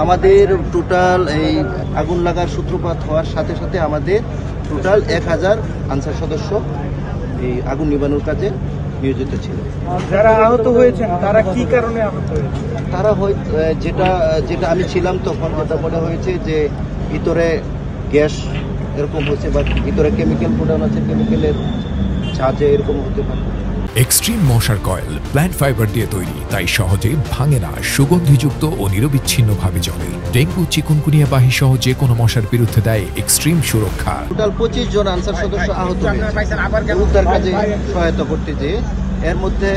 আমাদের টোটাল এই আগুন লাগার সূত্রপাত হওয়ার সাথে সাথে আমাদের টোটাল 1000 আনসার সদস্য এই আগুন নিবানোর কাজে নিয়োজিত ছিল। যারা আহত হয়েছেন তারা কি কারণে আহত হয়েছে? তারা যেটা আমি ছিলাম তখন যেটা মনে হয়েছে যে ভিতরে গ্যাস এরকম হচ্ছে বা ভিতরে কেমিক্যাল প্রোডাক্ট আছে, কেমিক্যালের ছাঁচে এরকম হতে পারে। এক্সট্রিম মশার কয়েল প্ল্যান্ট ফাইবার দিয়ে তৈরি, তাই সহজে ভাঙে না, সুগন্ধিযুক্ত ও নিরবিচ্ছিন্নভাবে জ্বলে। ডেঙ্গু, চিকুনগুনিয়া বাহি সহ যে কোনো মশার বিরুদ্ধে দেয় এক্সট্রিম সুরক্ষা। টোটাল 25 জন আনসার সদস্য আহত হয়েছে উদ্ধার কাজে সহায়তা করতে যেয়ে। এর মধ্যে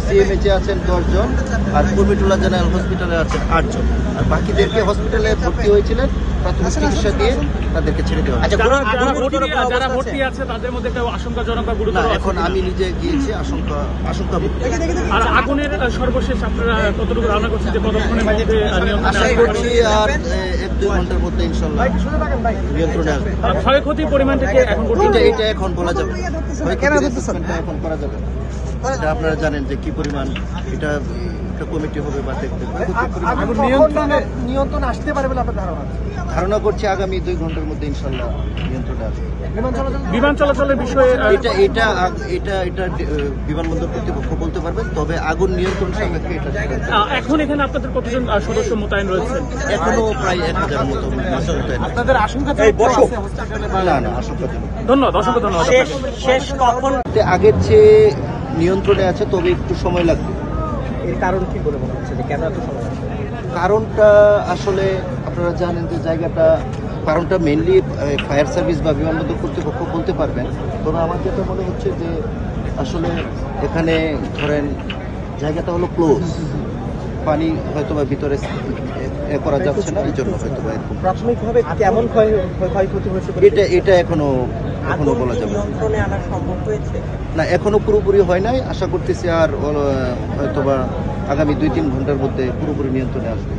সিএমএইচে আছেন 10 জন, আর কুর্মিটোলা জেনারেল হসপিটালে আছেন 8 জন, আর বাকিদেরকে হসপিটালে ভর্তি হয়েছিলেন, প্রাথমিক চিকিৎসা দিয়ে তাদেরকে ছেড়ে দেওয়া হয়েছে। যারা ভর্তি আছে তাদের মধ্যে কেউ আশঙ্কাজনক বা গুরুতর? এখন আমি নিজে গিয়েছি আশঙ্কা আর আগুনের সর্বশেষ আপনারা কতটুকু ধারণা করছেন যে কতক্ষণের মধ্যে আশা করছি আর 1-2 ঘন্টার মধ্যে ইনশাআল্লাহ নিয়ন্ত্রণে আসবে। ক্ষয়ক্ষতির পরিমাণটাকে এখন এটা এখন বলা যাবে, এখন করা যাবে। এটা আপনারা জানেন যে কি পরিমাণ, এটা একটা কমিটি হবে বা দেখতে নিয়ন্ত্রণ আসতে পারে বলে আপনার ধারণা করছি আগামী 2 ঘন্টার মধ্যে ইনশাআল্লাহ নিয়ন্ত্রণে আসবে। বিমান চলাচলের বিষয়ে এটা বিমানবন্দর কর্তৃপক্ষ বলতে পারবে, তবে আগুন নিয়ন্ত্রণ সাপেক্ষে এটা এখন এখানে আপনাদের কতজন সদস্য মোতায়েন রয়েছেন? এখনো প্রায় 1000 মতো মোতায়েন। আপনাদের আশঙ্কা না আশঙ্কাজনক। ধন্যবাদ, অসংখ্য ধন্যবাদ। শেষ কখন আগের চেয়ে নিয়ন্ত্রণে আছে, তবে একটু সময় লাগবে। এর কারণ কি বলে মনে হচ্ছে যে কেন এত সময় লাগছে? কারণটা আসলে আপনারা জানেন যে কারণটা মেইনলি ফায়ার সার্ভিস বা বিমানবন্দর কর্তৃপক্ষ বলতে পারবেন। তবে আমার যেটা মনে হচ্ছে যে আসলে এখানে ধরেন জায়গাটা হলো ক্লোজ, পানি হয়তো বা ভিতরে করা যাচ্ছে না, এই জন্য হয়তো বা এরকম। প্রাথমিকভাবে কেমন ক্ষয়ক্ষতি হয়েছে এটা এখনো বলা যাবে না, এখনো পুরোপুরি হয় নাই। আশা করতেছি আর হয়তো বা আগামী 2-3 ঘন্টার মধ্যে পুরোপুরি নিয়ন্ত্রণে আসবে।